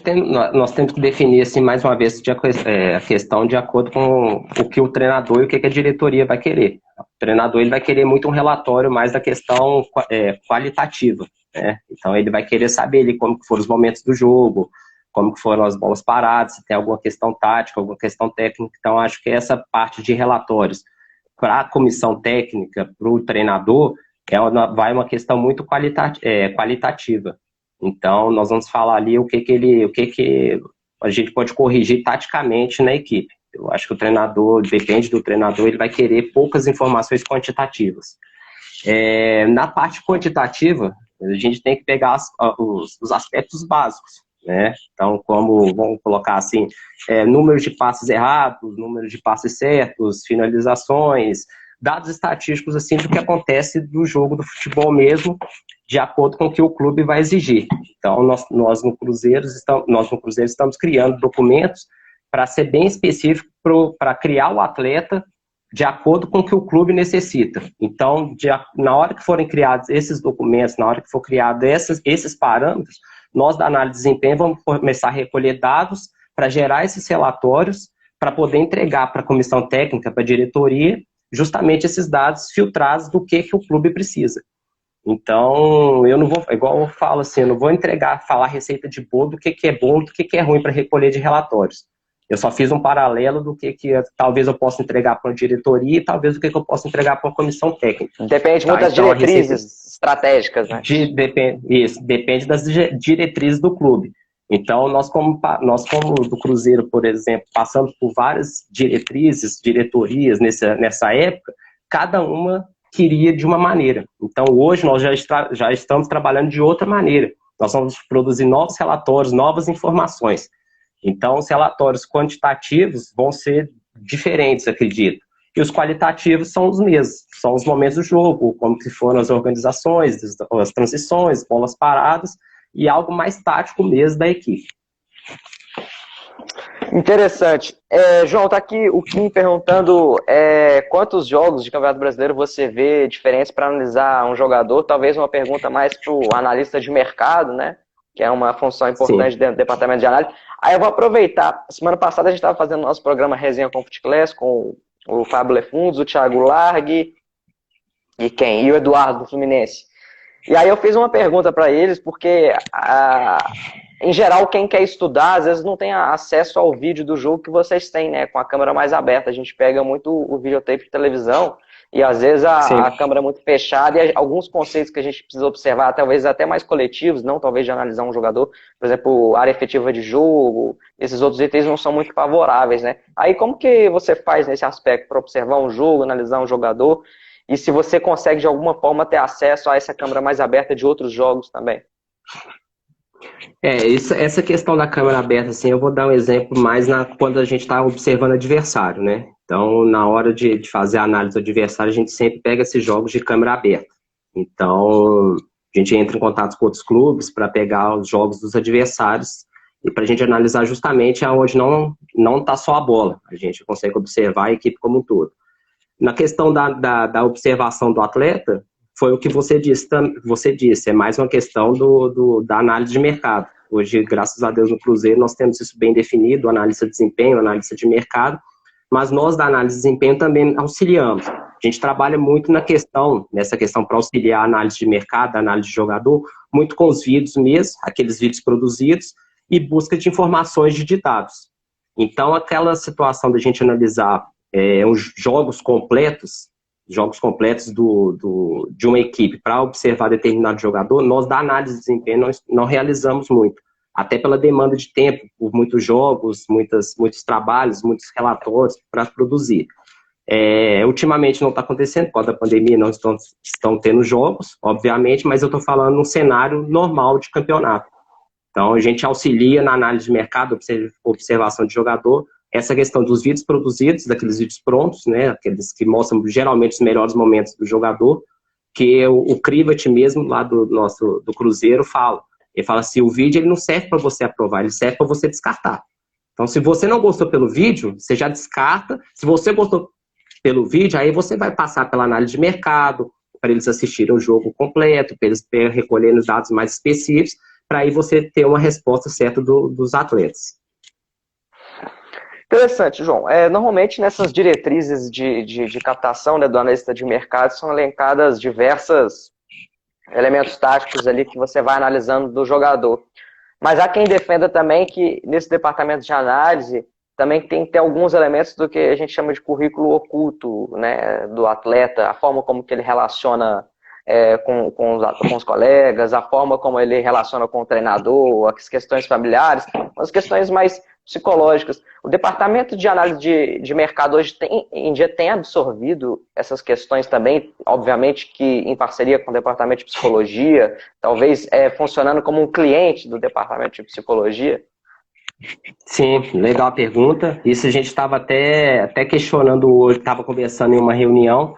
nós temos que definir, assim, mais uma vez, a questão de acordo com o que o treinador e o que a diretoria vai querer. O treinador ele vai querer muito um relatório mais da questão qualitativa, né? Então, ele vai querer saber como que foram os momentos do jogo, como que foram as bolas paradas, se tem alguma questão tática, alguma questão técnica. Então, acho que essa parte de relatórios para a comissão técnica, para o treinador, vai uma questão muito qualitativa. Então, nós vamos falar ali o que a gente pode corrigir taticamente na equipe. Eu acho que o treinador, depende do treinador, ele vai querer poucas informações quantitativas. Na parte quantitativa, a gente tem que pegar os aspectos básicos, né? Então, como, vamos colocar assim, número de passes errados, número de passes certos, finalizações, dados estatísticos assim do que acontece do jogo do futebol mesmo, de acordo com o que o clube vai exigir. Então, nós no Cruzeiro estamos criando documentos para ser bem específico para criar o atleta de acordo com o que o clube necessita. Então, na hora que forem criados esses documentos, na hora que for criado esses parâmetros, nós da análise de desempenho vamos começar a recolher dados para gerar esses relatórios, para poder entregar para a comissão técnica, para a diretoria, justamente esses dados filtrados do que o clube precisa. Então, eu não vou, igual eu falo assim, eu não vou falar receita de bolo do que é bom, do que é ruim para recolher de relatórios. Eu só fiz um paralelo do que talvez eu possa entregar para a diretoria e talvez do que eu possa entregar para a comissão técnica. Depende muito das diretrizes estratégicas, né? Depende das diretrizes do clube. Então, nós como do Cruzeiro, por exemplo, passamos por várias diretorias nessa época, cada uma queria de uma maneira. Então, hoje nós já estamos trabalhando de outra maneira. Nós vamos produzir novos relatórios, novas informações. Então, os relatórios quantitativos vão ser diferentes, acredito. E os qualitativos são os mesmos. São os momentos do jogo, como que foram as organizações, as transições, bolas paradas, e algo mais tático mesmo da equipe. Interessante. João, tá aqui o Kim perguntando quantos jogos de Campeonato Brasileiro você vê diferentes para analisar um jogador, talvez uma pergunta mais para o analista de mercado, né? Que é uma função importante dentro do departamento de análise. Aí eu vou aproveitar. Semana passada a gente estava fazendo nosso programa Resenha com Futeclass com o Fábio Lefundes, o Thiago Largue e o Eduardo do Fluminense. E aí eu fiz uma pergunta para eles, porque em geral quem quer estudar às vezes não tem acesso ao vídeo do jogo que vocês têm, né? Com a câmera mais aberta. A gente pega muito o videotape de televisão e às vezes a câmera é muito fechada e alguns conceitos que a gente precisa observar, talvez até mais coletivos, não talvez de analisar um jogador, por exemplo, área efetiva de jogo, esses outros itens não são muito favoráveis, né? Aí como que você faz nesse aspecto para observar um jogo, analisar um jogador? E se você consegue, de alguma forma, ter acesso a essa câmera mais aberta de outros jogos também? Essa questão da câmera aberta, assim, eu vou dar um exemplo mais quando a gente está observando adversário, né? Então, na hora de fazer a análise do adversário, a gente sempre pega esses jogos de câmera aberta. Então, a gente entra em contato com outros clubes para pegar os jogos dos adversários e para a gente analisar justamente aonde não está só a bola. A gente consegue observar a equipe como um todo. Na questão da observação do atleta, foi o que você disse, é mais uma questão da análise de mercado. Hoje, graças a Deus, no Cruzeiro, nós temos isso bem definido, analista de desempenho, analista de mercado, mas nós da análise de desempenho também auxiliamos. A gente trabalha muito nessa questão para auxiliar a análise de mercado, a análise de jogador, muito com os vídeos mesmo, aqueles vídeos produzidos, e busca de informações de dados. Então, aquela situação da gente analisar os jogos completos de uma equipe para observar determinado jogador, nós da análise de desempenho não realizamos muito, até pela demanda de tempo, por muitos jogos, muitos trabalhos, muitos relatórios para produzir. Ultimamente não está acontecendo, por causa da pandemia não estão tendo jogos, obviamente, mas eu estou falando num cenário normal de campeonato. Então a gente auxilia na análise de mercado, observação de jogador, essa questão dos vídeos produzidos, daqueles vídeos prontos, né, aqueles que mostram geralmente os melhores momentos do jogador, que o Krivat mesmo, lá do Cruzeiro, fala. Ele fala assim, o vídeo ele não serve para você aprovar, ele serve para você descartar. Então, se você não gostou pelo vídeo, você já descarta. Se você gostou pelo vídeo, aí você vai passar pela análise de mercado, para eles assistirem o jogo completo, para eles recolherem os dados mais específicos, para aí você ter uma resposta certa dos atletas. Interessante, João. Normalmente nessas diretrizes de captação, né, do analista de mercado são elencadas diversos elementos táticos ali que você vai analisando do jogador. Mas há quem defenda também que nesse departamento de análise também tem que ter alguns elementos do que a gente chama de currículo oculto, né, do atleta, a forma como que ele relaciona com os colegas, a forma como ele relaciona com o treinador, as questões familiares, as questões mais psicológicas. O departamento de análise de mercado hoje em dia tem absorvido essas questões também, obviamente que em parceria com o departamento de psicologia, talvez funcionando como um cliente do departamento de psicologia. Sim, legal a pergunta. Isso a gente estava até questionando hoje, estava conversando em uma reunião,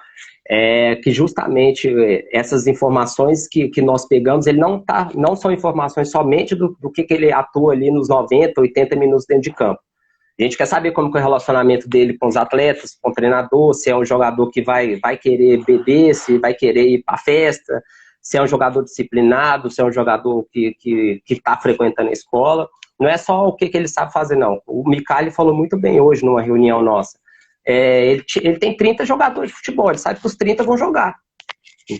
que justamente essas informações que nós pegamos, ele não são informações somente do que ele atua ali nos 90, 80 minutos dentro de campo. A gente quer saber como que é o relacionamento dele com os atletas, com o treinador, se é um jogador que vai querer beber, se vai querer ir para a festa, se é um jogador disciplinado, se é um jogador que está frequentando a escola. Não é só o que ele sabe fazer, não. O Micali falou muito bem hoje numa reunião nossa. Ele tem 30 jogadores de futebol, ele sabe que os 30 vão jogar.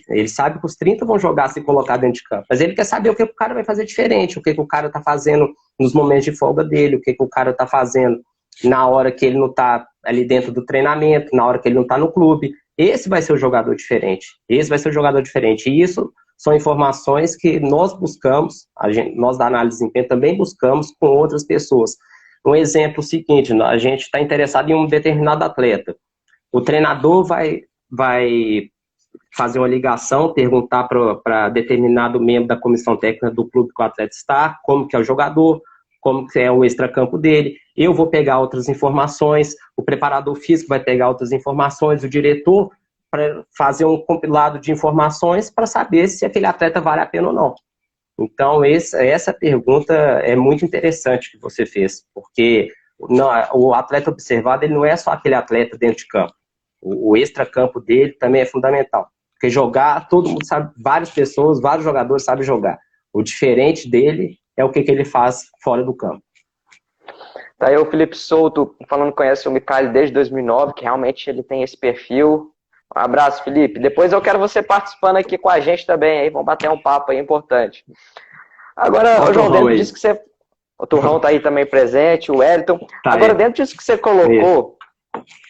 Ele sabe que os 30 vão jogar se colocar dentro de campo. Mas ele quer saber o que o cara vai fazer diferente, o que o cara está fazendo nos momentos de folga dele, o que o cara está fazendo na hora que ele não está ali dentro do treinamento, na hora que ele não está no clube. Esse vai ser o jogador diferente. Esse vai ser o jogador diferente. E isso são informações que nós buscamos, nós da análise de desempenho também buscamos com outras pessoas. Um exemplo seguinte, a gente está interessado em um determinado atleta. O treinador vai fazer uma ligação, perguntar para determinado membro da comissão técnica do clube que o atleta está, como que é o jogador, como que é o extracampo dele. Eu vou pegar outras informações, o preparador físico vai pegar outras informações, o diretor para fazer um compilado de informações para saber se aquele atleta vale a pena ou não. Então, essa pergunta é muito interessante que você fez, porque o atleta observado ele não é só aquele atleta dentro de campo. O extracampo dele também é fundamental. Porque jogar, todo mundo sabe, várias pessoas, vários jogadores sabem jogar. O diferente dele é o que ele faz fora do campo. Tá aí o Felipe Souto falando que conhece o Micali desde 2009, que realmente ele tem esse perfil. Um abraço, Felipe. Depois eu quero você participando aqui com a gente também, aí vamos bater um papo aí importante. Agora, João, dentro disso que você... O Turrão tá aí também presente, o Wellington. Tá agora, aí. Dentro disso que você colocou,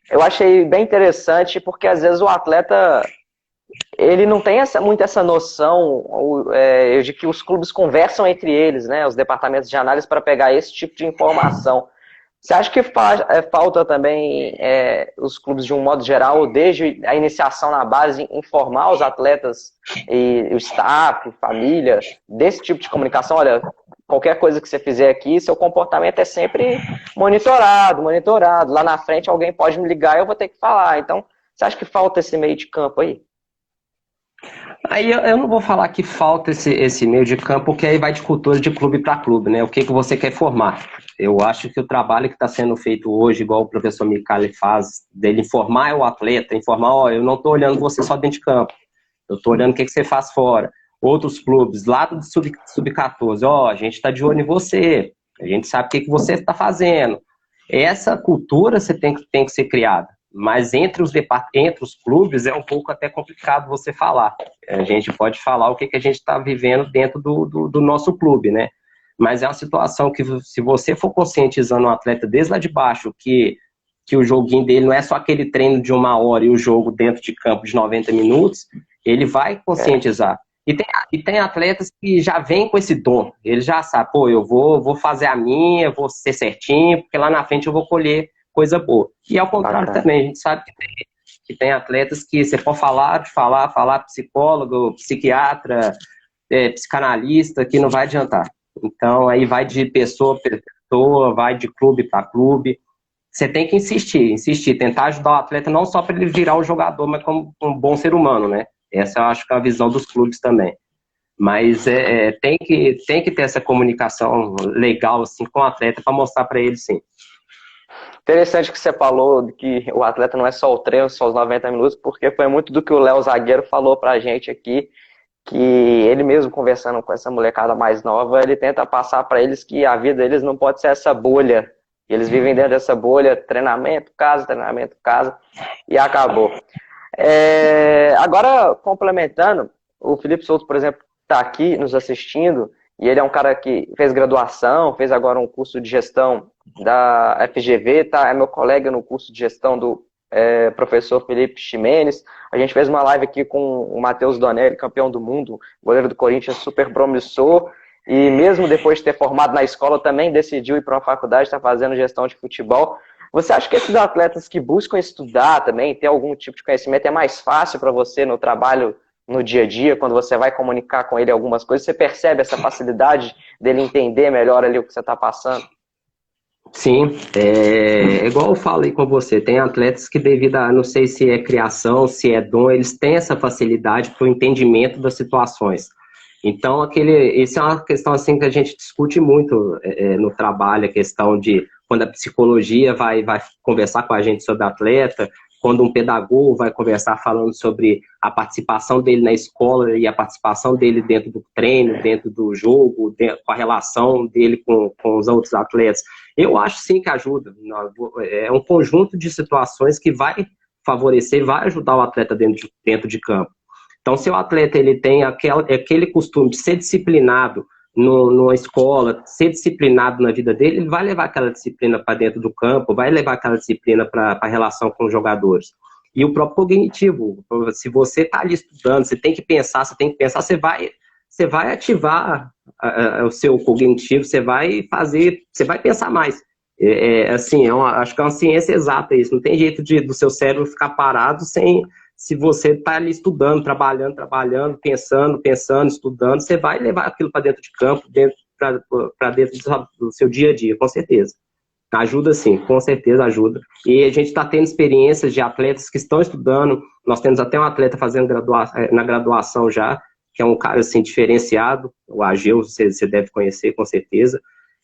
eu achei bem interessante, porque às vezes o atleta, ele não tem muito essa noção de que os clubes conversam entre eles, né, os departamentos de análise, para pegar esse tipo de informação. Você acha que falta também os clubes, de um modo geral, desde a iniciação na base, informar os atletas e o staff, família, desse tipo de comunicação? Olha, qualquer coisa que você fizer aqui, seu comportamento é sempre monitorado. Lá na frente alguém pode me ligar e eu vou ter que falar. Então, você acha que falta esse meio de campo aí? Aí eu não vou falar que falta esse meio de campo, porque aí vai de cultura de clube para clube, né? O que você quer formar. Eu acho que o trabalho que está sendo feito hoje, igual o professor Micali faz, dele informar o atleta, informar, eu não estou olhando você só dentro de campo, eu estou olhando o que você faz fora. Outros clubes, lá do Sub-14, a gente está de olho em você, a gente sabe o que você está fazendo. Essa cultura você tem que ser criada. Mas entre os clubes é um pouco até complicado você falar. A gente pode falar o que a gente está vivendo dentro do nosso clube, né? Mas é uma situação que, se você for conscientizando um atleta desde lá de baixo, que o joguinho dele não é só aquele treino de 1 hora e o jogo dentro de campo de 90 minutos, ele vai conscientizar. E tem atletas que já vêm com esse dom. Ele já sabe, eu vou fazer a minha, vou ser certinho, porque lá na frente eu vou colher coisa boa. E ao contrário também, a gente sabe que tem atletas que você pode falar psicólogo, psiquiatra, psicanalista, que não vai adiantar. Então, aí vai de pessoa para pessoa, vai de clube para clube. Você tem que insistir, tentar ajudar o atleta não só para ele virar um jogador, mas como um bom ser humano, né? Essa eu acho que é a visão dos clubes também. Mas tem que ter essa comunicação legal assim, com o atleta para mostrar para ele, sim. Interessante que você falou que o atleta não é só o treino, só os 90 minutos, porque foi muito do que o Léo Zagueiro falou pra gente aqui, que ele mesmo conversando com essa molecada mais nova, ele tenta passar para eles que a vida deles não pode ser essa bolha. Eles vivem dentro dessa bolha, treinamento, casa, e acabou. Agora, complementando, o Felipe Souto, por exemplo, está aqui nos assistindo, e ele é um cara que fez graduação, fez agora um curso de gestão da FGV, tá? É meu colega no curso de gestão do professor Felipe Ximenes. A gente fez uma live aqui com o Matheus Donelli, campeão do mundo, goleiro do Corinthians, super promissor, e mesmo depois de ter formado na escola, também decidiu ir para uma faculdade, está fazendo gestão de futebol. Você acha que esses atletas que buscam estudar também, ter algum tipo de conhecimento, é mais fácil para você no trabalho, no dia a dia, quando você vai comunicar com ele algumas coisas, você percebe essa facilidade dele entender melhor ali o que você está passando? Sim, é igual eu falei com você, tem atletas que devido a, não sei se é criação, se é dom, eles têm essa facilidade para o entendimento das situações. Então, isso é uma questão assim que a gente discute muito no trabalho, a questão de quando a psicologia vai conversar com a gente sobre atleta, quando um pedagogo vai conversar falando sobre a participação dele na escola e a participação dele dentro do treino, dentro do jogo, com a relação dele com os outros atletas. Eu acho sim que ajuda. É um conjunto de situações que vai favorecer, vai ajudar o atleta dentro de campo. Então, se o atleta ele tem aquele costume de ser disciplinado numa escola, ser disciplinado na vida dele, ele vai levar aquela disciplina para dentro do campo, vai levar aquela disciplina para a relação com os jogadores. E o próprio cognitivo, se você está ali estudando, você tem que pensar, você vai ativar o seu cognitivo, você vai pensar mais. Acho que é uma ciência exata isso, não tem jeito do seu cérebro ficar parado se você está ali estudando, trabalhando, pensando, estudando, você vai levar aquilo para dentro de campo, para dentro do seu dia a dia, com certeza. Ajuda sim, com certeza ajuda. E a gente está tendo experiências de atletas que estão estudando, nós temos até um atleta fazendo na graduação já, que é um cara assim, diferenciado, o Ageu, você deve conhecer com certeza.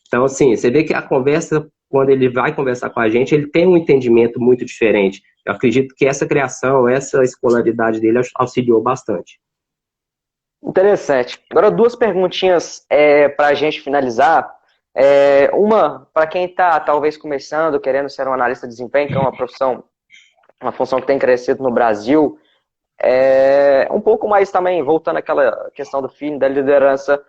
Então, assim, você vê que a conversa, quando ele vai conversar com a gente, ele tem um entendimento muito diferente. Eu acredito que essa criação, essa escolaridade dele auxiliou bastante. Interessante. Agora, duas perguntinhas para a gente finalizar. Uma, para quem está talvez começando, querendo ser um analista de desempenho, que é uma função que tem crescido no Brasil, um pouco mais também, voltando àquela questão do feeling, da liderança.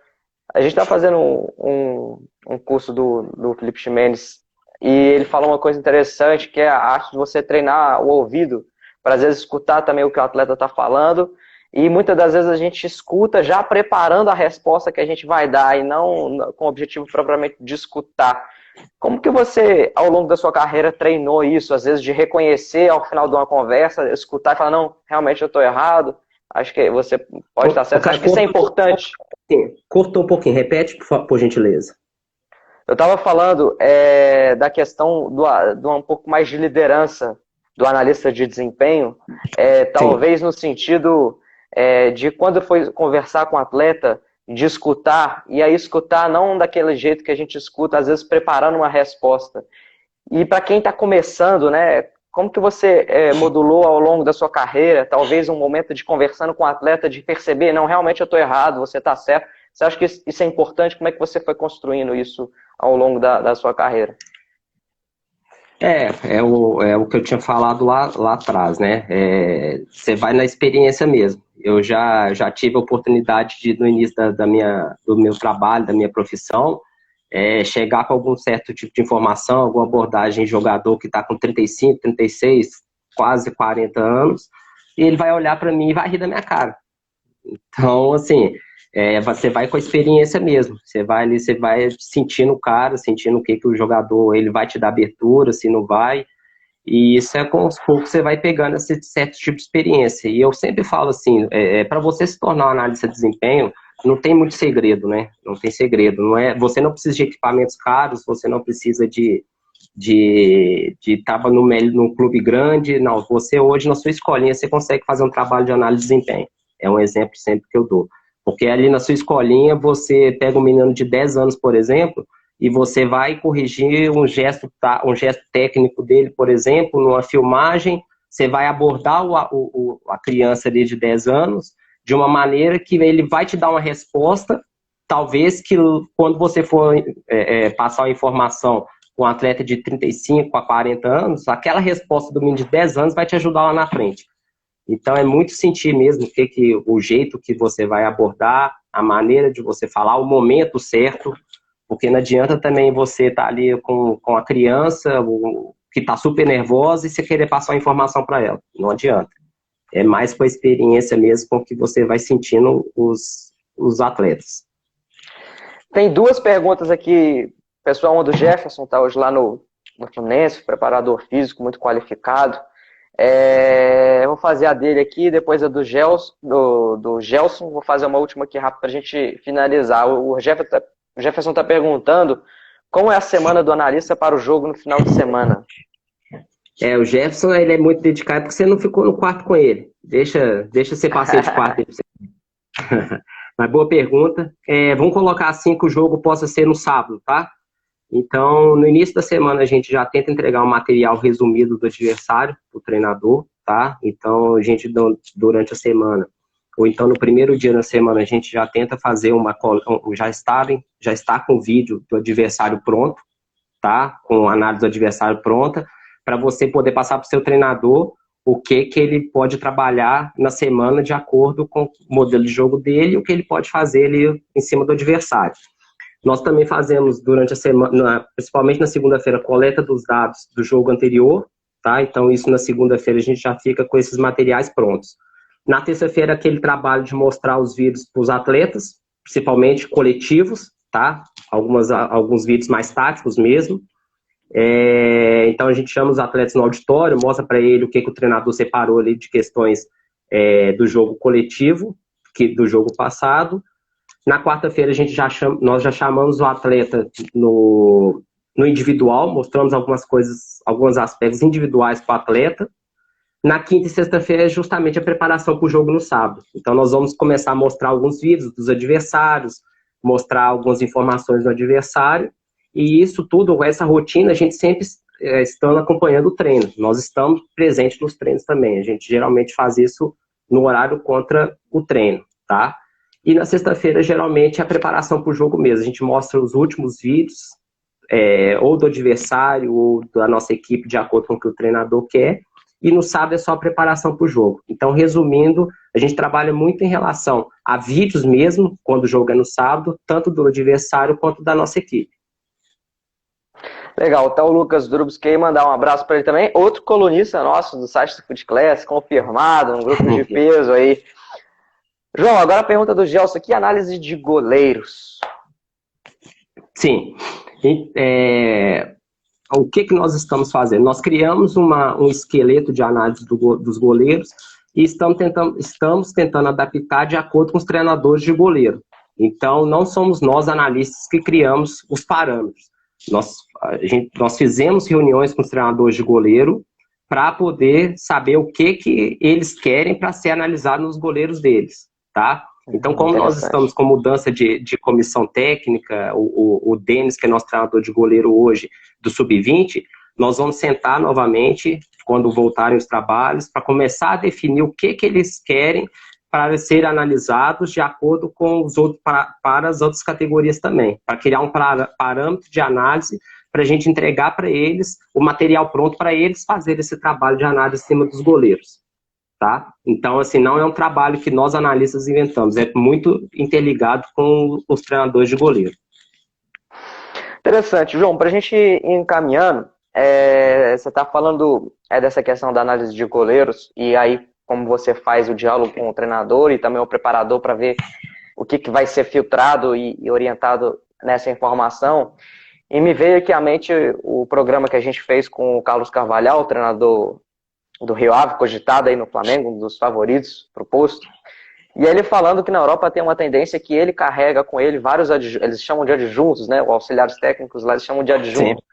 A gente está fazendo um curso do Felipe Ximenes e ele falou uma coisa interessante, que é a arte de você treinar o ouvido, para às vezes escutar também o que o atleta está falando, e muitas das vezes a gente escuta já preparando a resposta que a gente vai dar, e não com o objetivo propriamente de escutar. Como que você, ao longo da sua carreira, treinou isso, às vezes de reconhecer ao final de uma conversa, escutar e falar, não, realmente eu estou errado, acho que você pode estar certo, acho que isso é importante. Cortou um pouquinho, repete, por gentileza. Eu estava falando da questão do um pouco mais de liderança do analista de desempenho, talvez no sentido de quando foi conversar com o atleta, de escutar, e aí escutar não daquele jeito que a gente escuta, às vezes preparando uma resposta. E para quem está começando, né, como que você modulou ao longo da sua carreira, talvez um momento de conversando com o atleta, de perceber, não, realmente eu estou errado, você está certo. Você acha que isso é importante? Como é que você foi construindo isso ao longo da sua carreira? É o que eu tinha falado lá atrás, né? Você vai na experiência mesmo. Eu já tive a oportunidade de, no início do meu trabalho, da minha profissão, chegar com algum certo tipo de informação, alguma abordagem de jogador que está com 35, 36, quase 40 anos, e ele vai olhar para mim e vai rir da minha cara. Então, assim, você vai com a experiência mesmo. Você vai ali, você vai sentindo o cara, sentindo o que o jogador, ele vai te dar abertura, se não vai. E isso com os poucos você vai pegando esse certo tipo de experiência. E eu sempre falo assim, para você se tornar um analista de desempenho, não tem muito segredo, né? Não tem segredo. Você não precisa de equipamentos caros, você não precisa de estar num clube grande. Não, você hoje, na sua escolinha, você consegue fazer um trabalho de análise de desempenho. É um exemplo sempre que eu dou. Porque ali na sua escolinha, você pega um menino de 10 anos, por exemplo, e você vai corrigir um gesto técnico dele, por exemplo, numa filmagem, você vai abordar a criança ali de 10 anos de uma maneira que ele vai te dar uma resposta, talvez que quando você for passar a informação com um atleta de 35 a 40 anos, aquela resposta do menino de 10 anos vai te ajudar lá na frente. Então, é muito sentir mesmo o jeito que você vai abordar, a maneira de você falar, o momento certo, porque não adianta também você estar ali com a criança que está super nervosa e você querer passar uma informação para ela. Não adianta. É mais com a experiência mesmo, com que você vai sentindo os atletas. Tem duas perguntas aqui, pessoal. Uma do Jefferson, está hoje lá no Fluminense, preparador físico, muito qualificado. Eu vou fazer a dele aqui, depois a do Gelson. Vou fazer uma última aqui rápido para a gente finalizar. O Jefferson está perguntando como é a semana do analista para o jogo no final de semana. O Jefferson, ele é muito dedicado porque você não ficou no quarto com ele. Deixa você passear de quarto. Mas boa pergunta. Vamos colocar assim que o jogo possa ser no sábado, tá? Então, no início da semana, a gente já tenta entregar um material resumido do adversário, do treinador, tá? Então, a gente, durante a semana, ou então no primeiro dia da semana, a gente já tenta fazer já está com o vídeo do adversário pronto, tá? Com a análise do adversário pronta, para você poder passar para o seu treinador o que ele pode trabalhar na semana de acordo com o modelo de jogo dele e o que ele pode fazer ali em cima do adversário. Nós também fazemos durante a semana, principalmente na segunda-feira, coleta dos dados do jogo anterior, tá? Então isso na segunda-feira a gente já fica com esses materiais prontos. Na terça-feira, aquele trabalho de mostrar os vídeos para os atletas, principalmente coletivos, tá? Alguns vídeos mais táticos mesmo. Então a gente chama os atletas no auditório, mostra para ele o que o treinador separou ali de questões do jogo coletivo, do jogo passado. Na quarta-feira nós já chamamos o atleta no individual, mostramos alguns aspectos individuais para o atleta. Na quinta e sexta-feira é justamente a preparação para o jogo no sábado. Então nós vamos começar a mostrar alguns vídeos dos adversários, mostrar algumas informações do adversário, e isso tudo, essa rotina, a gente sempre está acompanhando o treino. Nós estamos presentes nos treinos também. A gente geralmente faz isso no horário contra o treino, tá? E na sexta-feira, geralmente, é a preparação para o jogo mesmo. A gente mostra os últimos vídeos, ou do adversário, ou da nossa equipe, de acordo com o que o treinador quer. E no sábado é só a preparação para o jogo. Então, resumindo, a gente trabalha muito em relação a vídeos mesmo, quando o jogo é no sábado, tanto do adversário quanto da nossa equipe. Legal, tá o Lucas Drubsky, mandar um abraço para ele também. Outro colunista nosso do site do Foot Class, confirmado, um grupo de peso aí. João, agora a pergunta do Gelson aqui, análise de goleiros. Sim. O que nós estamos fazendo? Nós criamos um esqueleto de análise dos goleiros e estamos tentando adaptar de acordo com os treinadores de goleiro. Então, não somos nós, analistas, que criamos os parâmetros. Nós fizemos reuniões com os treinadores de goleiro para poder saber o que eles querem para ser analisado nos goleiros deles, tá? Então, como nós estamos com mudança de comissão técnica, o Denis, que é nosso treinador de goleiro hoje, do Sub-20, nós vamos sentar novamente, quando voltarem os trabalhos, para começar a definir o que eles querem para ser analisados de acordo com para as outras categorias também, para criar um parâmetro de análise para a gente entregar para eles o material pronto para eles fazerem esse trabalho de análise em cima dos goleiros. Tá? Então, assim, não é um trabalho que nós analistas inventamos, é muito interligado com os treinadores de goleiro. Interessante. João, para a gente ir encaminhando, você está falando dessa questão da análise de goleiros, e aí como você faz o diálogo com o treinador e também o preparador para ver o que vai ser filtrado e orientado nessa informação. E me veio aqui à mente o programa que a gente fez com o Carlos Carvalhal, o treinador do Rio Ave, cogitado aí no Flamengo, um dos favoritos para o posto. E ele falando que na Europa tem uma tendência que ele carrega com ele vários eles chamam de adjuntos, né? Os auxiliares técnicos lá eles chamam de adjuntos.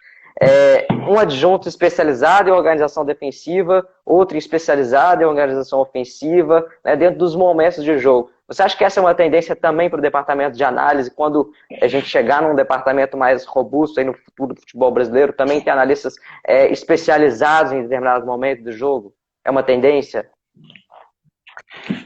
Um adjunto especializado em organização defensiva, outro especializado em organização ofensiva, né, dentro dos momentos de jogo. Você acha que essa é uma tendência também para o departamento de análise, quando a gente chegar num departamento mais robusto aí no futuro do futebol brasileiro, também tem analistas especializados em determinados momentos do jogo? É uma tendência?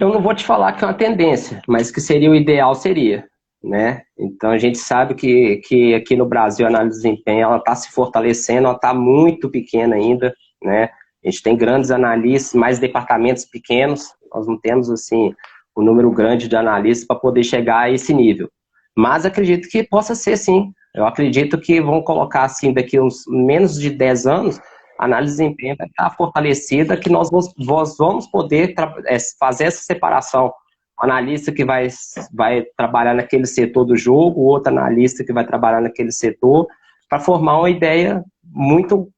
Eu não vou te falar que é uma tendência, mas que seria o ideal, seria, né? Então a gente sabe que aqui no Brasil a análise de desempenho ela está se fortalecendo, ela está muito pequena ainda, né? A gente tem grandes analistas, mais departamentos pequenos, nós não temos assim um número grande de analistas para poder chegar a esse nível. Mas acredito que possa ser sim. Eu acredito que vão colocar assim daqui uns menos de 10 anos, a análise de desempenho vai estar fortalecida, que nós vamos poder fazer essa separação. O analista que vai trabalhar naquele setor do jogo, o outro analista que vai trabalhar naquele setor, para formar uma ideia muito,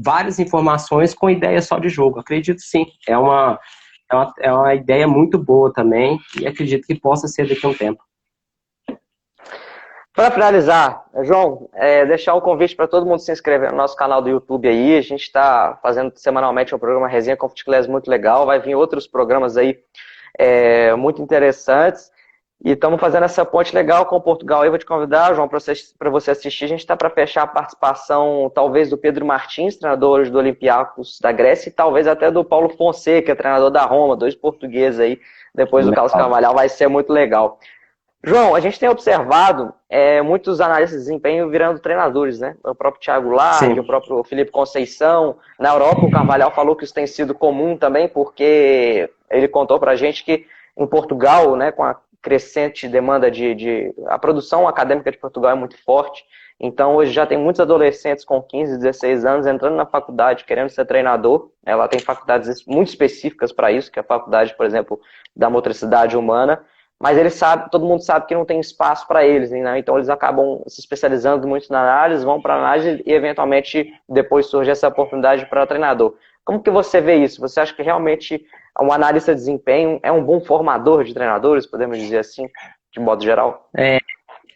várias informações com ideia só de jogo. Acredito sim, é uma ideia muito boa também e acredito que possa ser daqui a um tempo. Para finalizar, João, deixar o convite para todo mundo se inscrever no nosso canal do YouTube aí. A gente está fazendo semanalmente um programa Resenha com Futebolês muito legal. Vai vir outros programas aí muito interessantes. E estamos fazendo essa ponte legal com Portugal. Eu vou te convidar, João, para você assistir. A gente está para fechar a participação, talvez, do Pedro Martins, treinador hoje do Olympiacos da Grécia, e talvez até do Paulo Fonseca, treinador da Roma, 2 portugueses aí, depois do Carlos Carvalhal. Vai ser muito legal. João, a gente tem observado muitos analistas de desempenho virando treinadores, né? O próprio Thiago Largue, o próprio Felipe Conceição. Na Europa, o Carvalhal falou que isso tem sido comum também, porque ele contou pra gente que em Portugal, né, com a crescente demanda a produção acadêmica de Portugal é muito forte. Então, hoje já tem muitos adolescentes com 15, 16 anos entrando na faculdade, querendo ser treinador. Ela tem faculdades muito específicas para isso, que é a faculdade, por exemplo, da motricidade humana. Mas todo mundo sabe que não tem espaço para eles, né? Então eles acabam se especializando muito na análise, vão para análise e eventualmente depois surge essa oportunidade para treinador. Como que você vê isso? Você acha que realmente um analista de desempenho é um bom formador de treinadores, podemos dizer assim, de modo geral?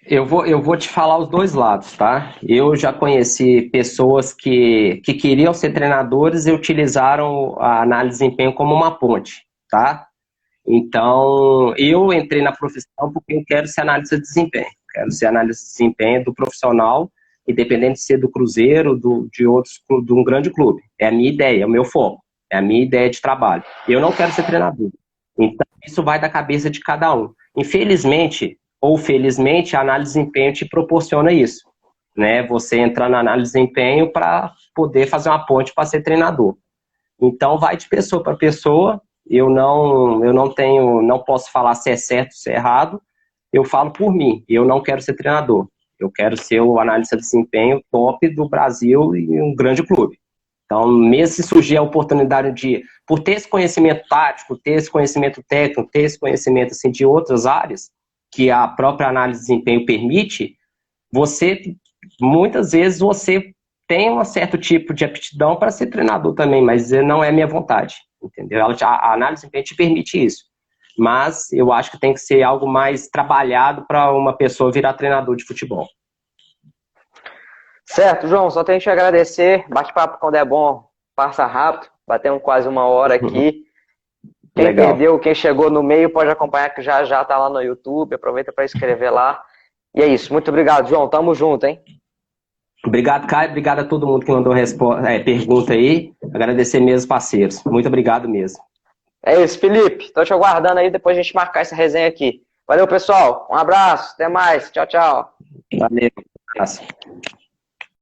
Eu vou te falar os dois lados, tá? Eu já conheci pessoas que queriam ser treinadores e utilizaram a análise de desempenho como uma ponte, tá? Então, eu entrei na profissão porque eu quero ser analista de desempenho. Quero ser analista de desempenho do profissional, independente de ser do Cruzeiro, de um grande clube. É a minha ideia, é o meu foco, é a minha ideia de trabalho. Eu não quero ser treinador. Então, isso vai da cabeça de cada um. Infelizmente, ou felizmente, a análise de desempenho te proporciona isso, né? Você entrar na análise de desempenho para poder fazer uma ponte para ser treinador. Então, vai de pessoa para pessoa. Eu não posso falar se é certo ou se é errado. Eu falo por mim. Eu não quero ser treinador. Eu quero ser o analista de desempenho top do Brasil e um grande clube. Então, mesmo se surgir a oportunidade por ter esse conhecimento tático, ter esse conhecimento técnico, ter esse conhecimento assim, de outras áreas, que a própria análise de desempenho permite, muitas vezes você tem um certo tipo de aptidão para ser treinador também, mas não é minha vontade. Entendeu? A análise de desempenho te permite isso. Mas eu acho que tem que ser algo mais trabalhado para uma pessoa virar treinador de futebol. Certo, João, só tenho que te agradecer. Bate-papo quando é bom, passa rápido. Batemos quase 1 hora aqui. Quem perdeu, quem chegou no meio, pode acompanhar que já está lá no YouTube. Aproveita para inscrever lá. E é isso. Muito obrigado, João. Tamo junto, hein? Obrigado, Caio. Obrigado a todo mundo que mandou pergunta aí. Agradecer mesmo, parceiros. Muito obrigado mesmo. É isso, Felipe. Estou te aguardando aí depois a gente marcar essa resenha aqui. Valeu, pessoal. Um abraço. Até mais. Tchau, tchau. Valeu. Um abraço.